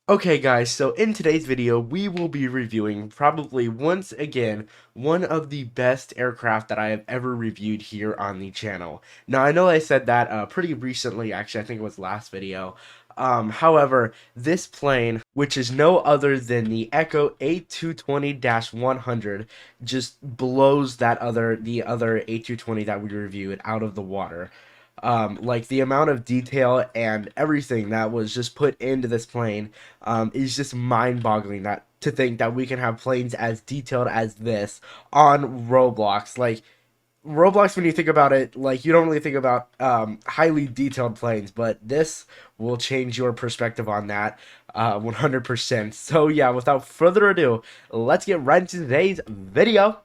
Okay guys, so in today's video, we will be reviewing probably once again, one of the best aircraft that I have ever reviewed here on the channel. Now I know I said that pretty recently, actually I think it was last video. However, this plane, which is no other than the Echo A220-100, just blows the other A220 that we reviewed out of the water. Like the amount of detail and everything that was just put into this plane is just mind-boggling, that to think that we can have planes as detailed as this on Roblox. Like Roblox, when you think about it, like you don't really think about highly detailed planes, but this will change your perspective on that 100%. So yeah, without further ado, let's get right into today's video.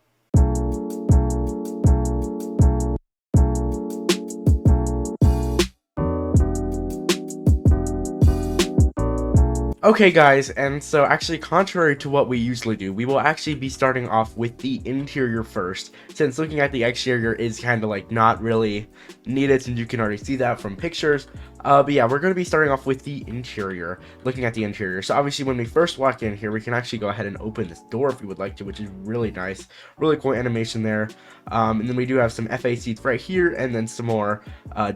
Okay guys, and so actually contrary to what we usually do, we will actually be starting off with the interior first, since looking at the exterior is kind of like not really needed, since you can already see that from pictures. But yeah, we're going to be starting off with the interior, looking at the interior. So obviously when we first walk in here, we can actually go ahead and open this door if we would like to, which is really nice, really cool animation there. And then we do have some FA seats right here, and then some more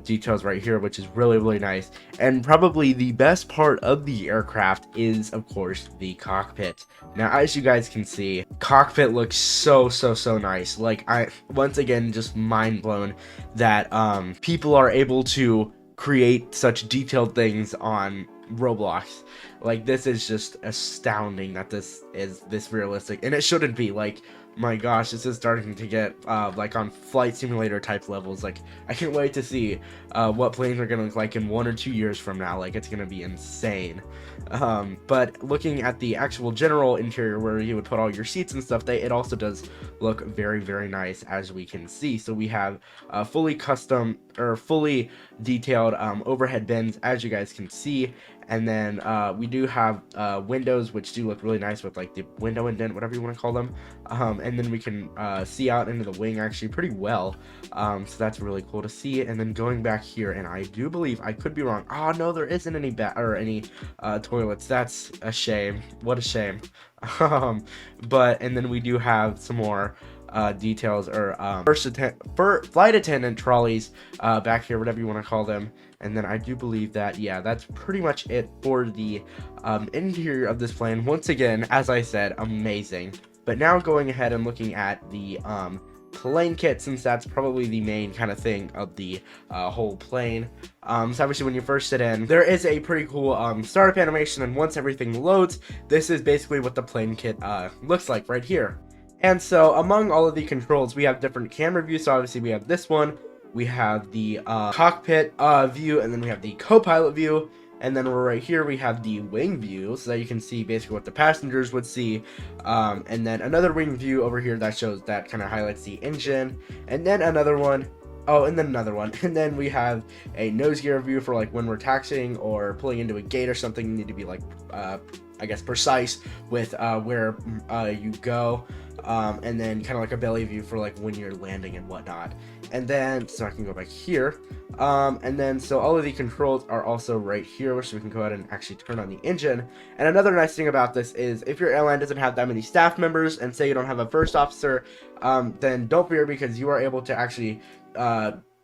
details right here, which is really nice. And probably the best part of the aircraft is, of course, the cockpit. Now, as you guys can see, cockpit looks so nice. Like, I once again just mind blown that people are able to create such detailed things on Roblox. Like, this is just astounding that this is this realistic, and it shouldn't be. Like, my gosh, this is starting to get like on flight simulator type levels. Like, I can't wait to see what planes are gonna look like in 1 or 2 years from now. Like, it's gonna be insane. But looking at the actual general interior where you would put all your seats and stuff, it also does look very nice, as we can see. So we have fully custom or fully detailed overhead bins, as you guys can see. And then we do have windows, which do look really nice with like the window indent, whatever you want to call them. And then we can see out into the wing actually pretty well. So that's really cool to see. And then going back here, and I do believe, I could be wrong. Oh no, there isn't any any toilets. That's a shame. What a shame. But and then we do have some more details, or flight attendant trolleys back here, whatever you want to call them. And then I do believe that, yeah, that's pretty much it for the interior of this plane. Once again, as I said, amazing. But now going ahead and looking at the plane kit, since that's probably the main kind of thing of the whole plane. So obviously when you first sit in, there is a pretty cool startup animation, and once everything loads, this is basically what the plane kit looks like right here. And so among all of the controls, we have different camera views. So obviously we have this one, we have the cockpit view, and then we have the co-pilot view, and then right here we have the wing view, so that you can see basically what the passengers would see. And then another wing view over here that shows, that kind of highlights the engine, and then another one. Oh, and then another one. And then we have a nose gear view for like when we're taxiing or pulling into a gate or something. You need to be like I guess precise with where you go. And then kind of like a belly view for like when you're landing and whatnot. And then, so I can go back here. And then, so all of the controls are also right here, which we can go ahead and actually turn on the engine. And another nice thing about this is, if your airline doesn't have that many staff members, and say you don't have a first officer, then don't fear, because you are able to actually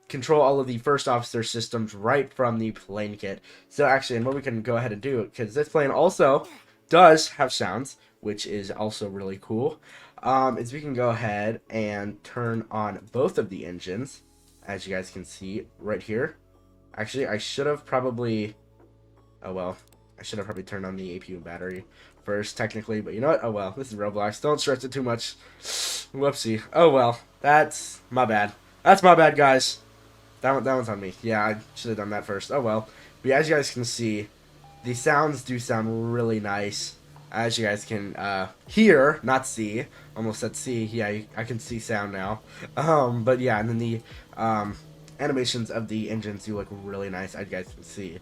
control all of the first officer systems right from the plane kit. So actually, and what we can go ahead and do, because this plane also does have sounds, which is also really cool, is we can go ahead and turn on both of the engines, as you guys can see right here. Actually, I should have probably, oh well, I should have probably turned on the APU battery first, technically, but you know what, oh well, this is Roblox, don't stress it too much. Whoopsie. Oh well, that's my bad. That's my bad, guys. That one's on me. Yeah, I should have done that first. Oh well. But as you guys can see, the sounds do sound really nice. As you guys can hear, not see. Almost said see. Yeah, I can see sound now. But yeah, and then the animations of the engines do look really nice, as you guys can see.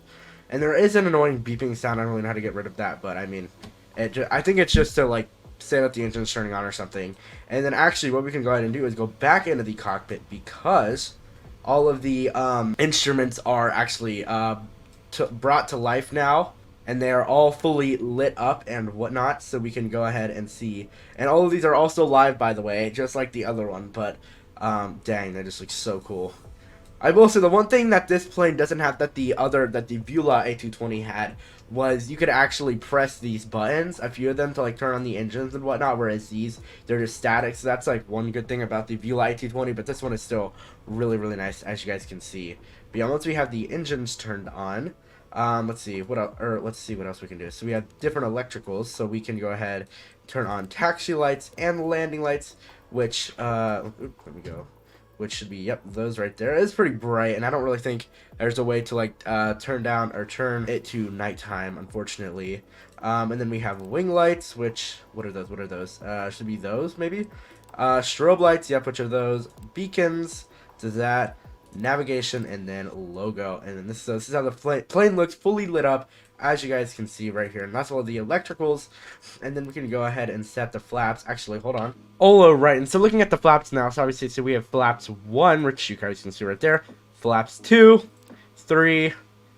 And there is an annoying beeping sound. I don't really know how to get rid of that, but I mean, I think it's just to like say that the engine's turning on or something. And then actually what we can go ahead and do is go back into the cockpit, because all of the instruments are actually brought to life now. and they are all fully lit up and whatnot, so we can go ahead and see. And all of these are also live, by the way, just like the other one, but dang, that just looks so cool. I will say the one thing that this plane doesn't have that the Vula A220 had was you could actually press these buttons, a few of them, to like turn on the engines and whatnot, whereas these, they're just static. So that's like one good thing about the Vula A220, but this one is still really, really nice, as you guys can see. But yeah, once we have the engines turned on, let's see what else we can do. So we have different electricals, so we can go ahead, turn on taxi lights and landing lights, which let me go. Which should be, yep, those right there. It's pretty bright, and I don't really think there's a way to like turn down or turn it to nighttime, unfortunately. And then we have wing lights, which, what are those? Should be those, maybe? Strobe lights, yep, which are those? Beacons, to that. Navigation, and then logo. And then this is how the plane looks, fully lit up, as you guys can see right here. And that's all the electricals. And then we can go ahead and set the flaps. Actually, hold on. Oh, right. And so looking at the flaps now, so obviously, so we have flaps 1, which you guys can see right there. Flaps 2, 3,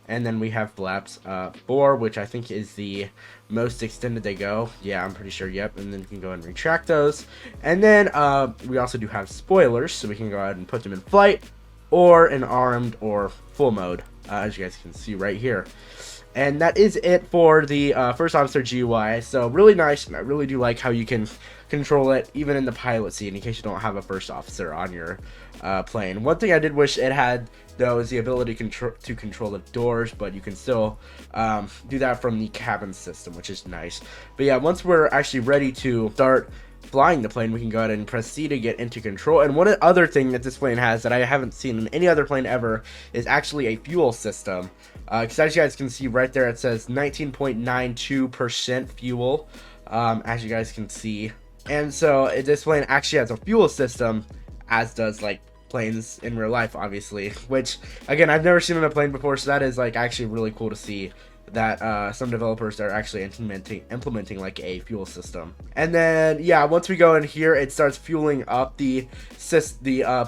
and then we have flaps 4, which I think is the most extended they go. Yeah, I'm pretty sure, yep. And then you can go ahead and retract those. And then we also do have spoilers, so we can go ahead and put them in flight, or in armed or full mode, as you guys can see right here. And that is it for the first officer GUI. So really nice, and I really do like how you can control it even in the pilot seat, in case you don't have a first officer on your plane. One thing I did wish it had, though, is the ability to control the doors, but you can still do that from the cabin system, which is nice. But yeah, once we're actually ready to start flying the plane, we can go ahead and press C to get into control. And one other thing that this plane has that I haven't seen in any other plane ever is actually a fuel system. Because as you guys can see right there, it says 19.92% fuel, as you guys can see. And so this plane actually has a fuel system, as does like planes in real life, obviously. Which, again, I've never seen on a plane before, so that is like actually really cool to see that some developers are actually implementing like a fuel system. And then yeah, once we go in here, it starts fueling up the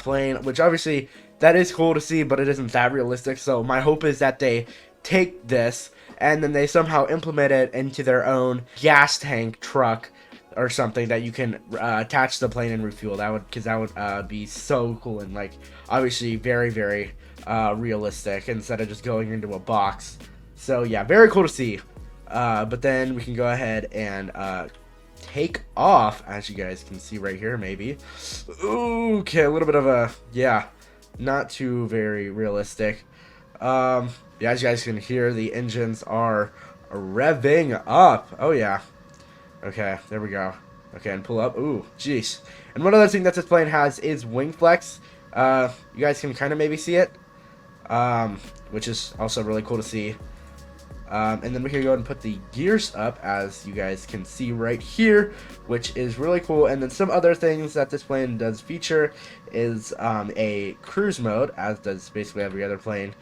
plane, which obviously that is cool to see, but it isn't that realistic. So my hope is that they take this and then they somehow implement it into their own gas tank truck or something that you can attach to the plane and refuel. That would be so cool, and like obviously very, very realistic, instead of just going into a box. So yeah, very cool to see. But then we can go ahead and take off, as you guys can see right here, maybe. Okay, a little bit of a, yeah, not too very realistic. Yeah, as you guys can hear, the engines are revving up. Oh yeah. Okay, there we go. Okay, and pull up. Ooh, jeez. And one other thing that this plane has is wing flex. You guys can kind of maybe see it, which is also really cool to see. And then we can go ahead and put the gears up, as you guys can see right here, which is really cool. And then some other things that this plane does feature is a cruise mode, as does basically every other plane.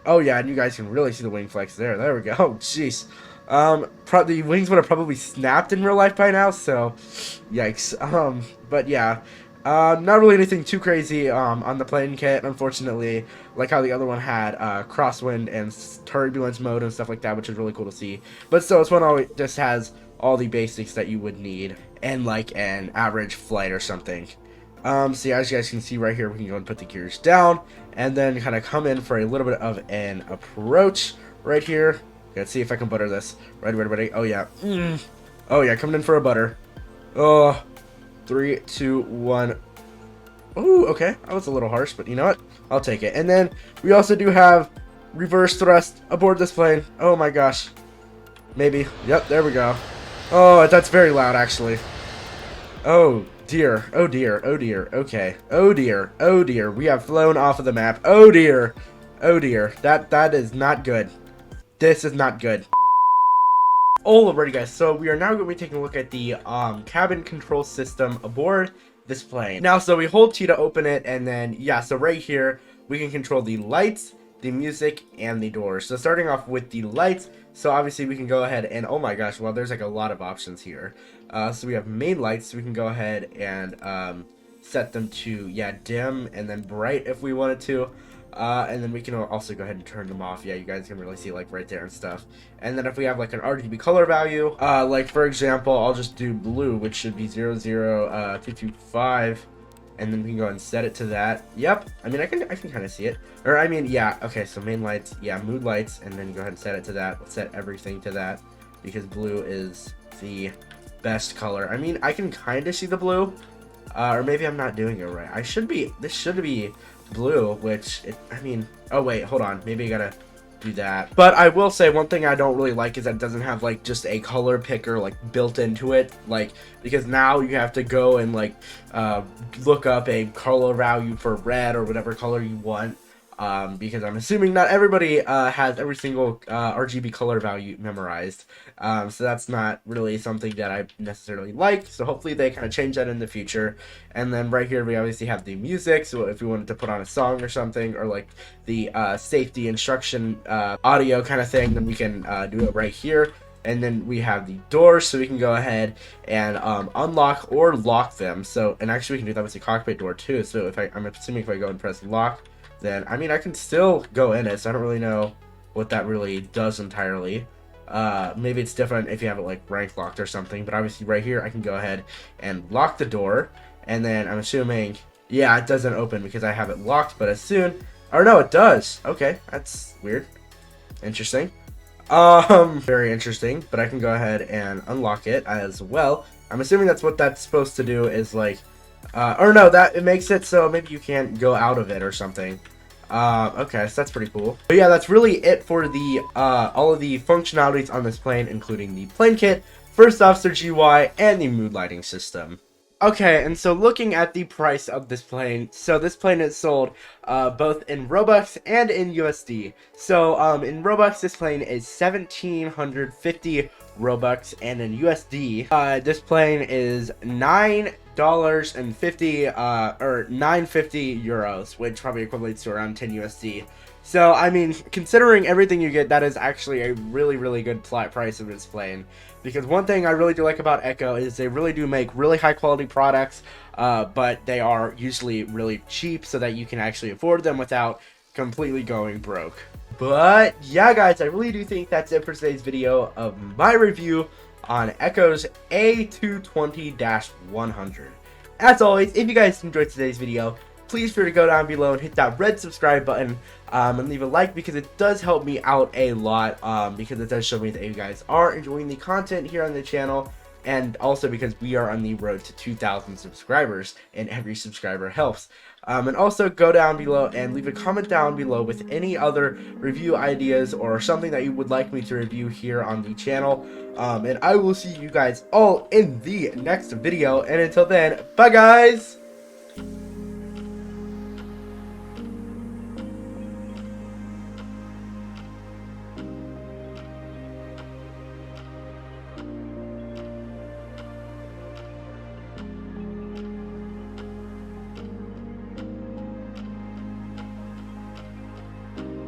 Oh yeah, and you guys can really see the wing flex there. There we go. Oh jeez. The wings would have probably snapped in real life by now, so yikes. But yeah. Not really anything too crazy on the PlaneKit, unfortunately, like how the other one had crosswind and turbulence mode and stuff like that, which is really cool to see. But still, this one just has all the basics that you would need and like an average flight or something. So yeah, as you guys can see right here, we can go and put the gears down and then kind of come in for a little bit of an approach right here. Let's see if I can butter this. Ready. Oh yeah. Oh yeah, coming in for a butter. Oh. 3, 2, 1. Ooh, okay. That was a little harsh, but you know what? I'll take it. And then we also do have reverse thrust aboard this plane. Oh my gosh. Maybe. Yep, there we go. Oh, that's very loud, actually. Oh dear. Oh dear. Oh dear. Okay. Oh dear. Oh dear. We have flown off of the map. Oh dear. Oh dear. That is not good. This is not good. Alrighty guys, so we are now going to be taking a look at the cabin control system aboard this plane. Now, so we hold T to open it, and then, yeah, so right here, we can control the lights, the music, and the doors. So starting off with the lights, so obviously we can go ahead and, oh my gosh, well, there's like a lot of options here. So we have main lights, so we can go ahead and set them to, yeah, dim and then bright if we wanted to. And then we can also go ahead and turn them off. Yeah, you guys can really see like right there and stuff. And then if we have like an RGB color value, like for example, I'll just do blue, which should be 00225. And then we can go and set it to that. Yep. I mean, I can kind of see it. Or I mean, yeah. Okay, so main lights, yeah, mood lights, and then go ahead and set it to that. Let's set everything to that because blue is the best color. I mean, I can kind of see the blue, or maybe I'm not doing it right. This should be blue, which I mean, oh wait, hold on. Maybe I gotta do that. But I will say one thing I don't really like is that it doesn't have like just a color picker like built into it, like because now you have to go and like look up a color value for red or whatever color you want, because I'm assuming not everybody has every single RGB color value memorized, so that's not really something that I necessarily like. So hopefully they kind of change that in the future. And then right here we obviously have the music, so if we wanted to put on a song or something, or like the safety instruction audio kind of thing, then we can do it right here. And then we have the doors, so we can go ahead and unlock or lock them. So, and actually we can do that with the cockpit door too. So if I'm assuming if I go and press lock, then I mean I can still go in it, so I don't really know what that really does entirely. Maybe it's different if you have it like rank locked or something, but obviously right here I can go ahead and lock the door, and then I'm assuming, yeah, it doesn't open because I have it locked, but as soon, or no, it does. Okay, that's weird. Interesting. Very interesting, but I can go ahead and unlock it as well. I'm assuming that's what that's supposed to do, is like or no, that it makes it so maybe you can't go out of it or something. Okay, so that's pretty cool. But yeah, that's really it for the all of the functionalities on this plane, including the PlaneKit, First Officer GUI, and the mood lighting system. Okay, and so looking at the price of this plane, so this plane is sold both in Robux and in USD. So in Robux, this plane is 1,750 Robux, and in USD, this plane is $9.50 or 950 euros, which probably equates to around 10 USD. So I mean, considering everything you get, that is actually a really good price of this plane. Because one thing I really do like about Echo is they really do make really high quality products, but they are usually really cheap so that you can actually afford them without completely going broke. But yeah, guys, I really do think that's it for today's video of my review on Echo's A220-100. As always, if you guys enjoyed today's video, please feel free to go down below and hit that red subscribe button, and leave a like, because it does help me out a lot, because it does show me that you guys are enjoying the content here on the channel, and also because we are on the road to 2,000 subscribers, and every subscriber helps. And also go down below and leave a comment down below with any other review ideas or something that you would like me to review here on the channel. And I will see you guys all in the next video, and until then, bye guys!